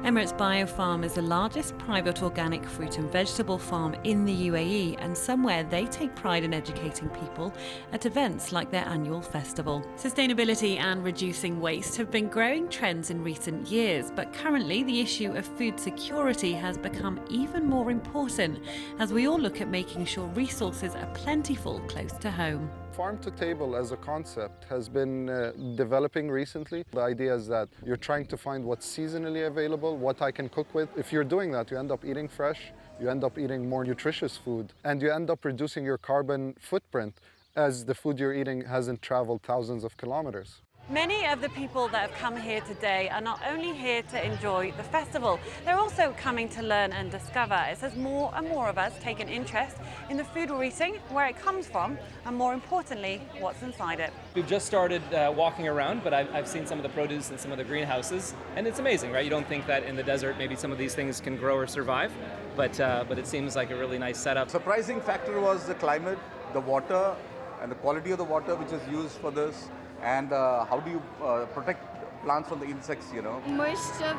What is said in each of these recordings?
Emirates Biofarm is the largest private organic fruit and vegetable farm in the UAE, and somewhere they take pride in educating people at events like their annual festival. Sustainability and reducing waste have been growing trends in recent years, but currently the issue of food security has become even more important as we all look at making sure resources are plentiful close to home. Farm to table as a concept has been developing recently. The idea is that you're trying to find what's seasonally available, what I can cook with. If you're doing that, you end up eating fresh, you end up eating more nutritious food, and you end up reducing your carbon footprint as the food you're eating hasn't traveled thousands of kilometers. Many of the people that have come here today are not only here to enjoy the festival, they're also coming to learn and discover. It says more and more of us take an interest in the food we're eating, where it comes from, and more importantly, what's inside it. We've just started walking around, but I've seen some of the produce in some of the greenhouses, and it's amazing, right? You don't think that in the desert maybe some of these things can grow or survive, but it seems like a really nice setup. Surprising factor was the climate, the water, and the quality of the water which is used for this. And how do you protect plants from the insects, you know? Most of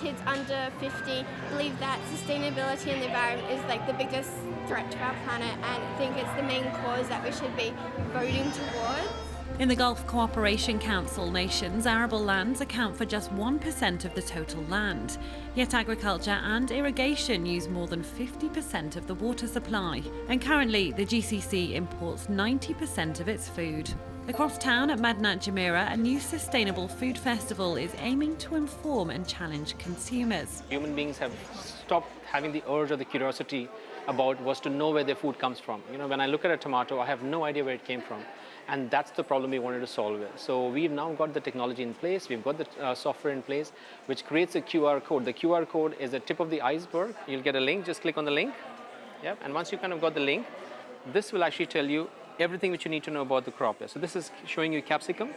kids under 50 believe that sustainability and the environment is the biggest threat to our planet, and I think it's the main cause that we should be voting towards. In the Gulf Cooperation Council nations, arable lands account for just 1% of the total land. Yet agriculture and irrigation use more than 50% of the water supply. And currently, the GCC imports 90% of its food. Across town at Madinat Jumeirah, a new sustainable food festival is aiming to inform and challenge consumers. Human beings have stopped having the urge or the curiosity about was to know where their food comes from. You know, when I look at a tomato, I have no idea where it came from. And that's the problem we wanted to solve with. So we've now got the technology in place, we've got the software in place, which creates a QR code. The QR code is the tip of the iceberg. You'll get a link, just click on the link. Yep. And once you kind of got the link, this will actually tell you everything which you need to know about the crop. So this is showing you capsicum.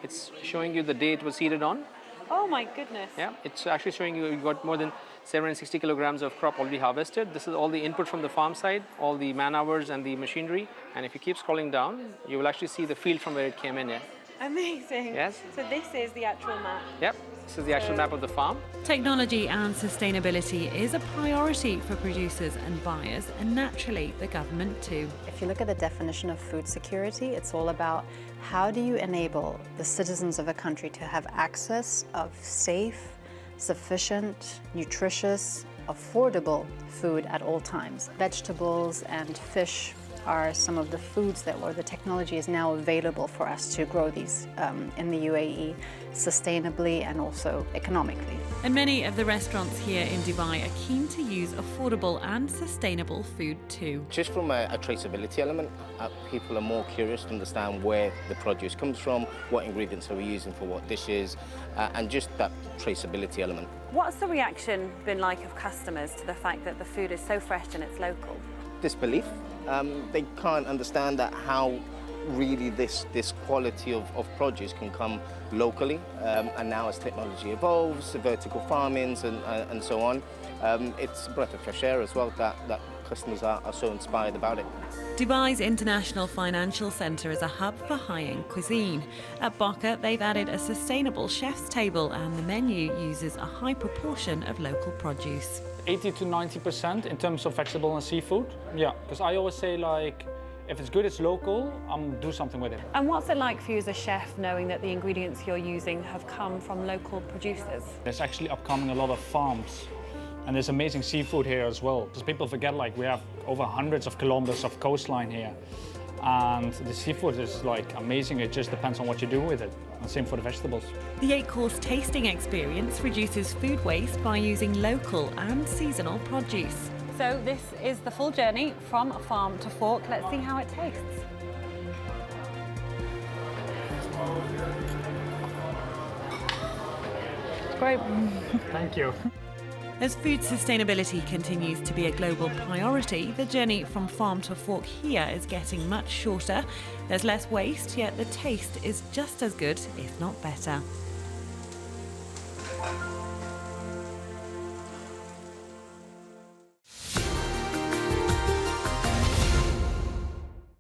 It's showing you the day it was seeded on. Oh my goodness. Yeah, it's actually showing you you've got more than 760 kilograms of crop already harvested. This is all the input from the farm side, all the man hours and the machinery. And if you keep scrolling down, you will actually see the field from where it came in. Yeah. Amazing. Yes. So this is the actual map. Yep. This is the actual map of the farm. Technology and sustainability is a priority for producers and buyers, and naturally the government too. If you look at the definition of food security, it's all about how do you enable the citizens of a country to have access of safe, sufficient, nutritious, affordable food at all times. Vegetables and fish are some of the foods where the technology is now available for us to grow these in the UAE sustainably and also economically. And many of the restaurants here in Dubai are keen to use affordable and sustainable food too. Just from a traceability element, people are more curious to understand where the produce comes from, what ingredients are we using for what dishes, and just that traceability element. What's the reaction been like of customers to the fact that the food is so fresh and it's local? Disbelief. They can't understand that how really this quality of produce can come locally, and now as technology evolves, vertical farmings and so on, it's a breath of fresh air as well that customers are so inspired about it. Dubai's International Financial Centre is a hub for high-end cuisine. At Boca, they've added a sustainable chef's table, and the menu uses a high proportion of local produce. 80 to 90% in terms of vegetable and seafood. Yeah, because I always say if it's good, it's local, do something with it. And what's it like for you as a chef knowing that the ingredients you're using have come from local producers? There's actually upcoming a lot of farms. And there's amazing seafood here as well. Because people forget we have over hundreds of kilometers of coastline here. And the seafood is amazing. It just depends on what you do with it. And same for the vegetables. The 8-course tasting experience reduces food waste by using local and seasonal produce. So this is the full journey from farm to fork. Let's see how it tastes. Great. Thank you. As food sustainability continues to be a global priority, the journey from farm to fork here is getting much shorter. There's less waste, yet the taste is just as good, if not better.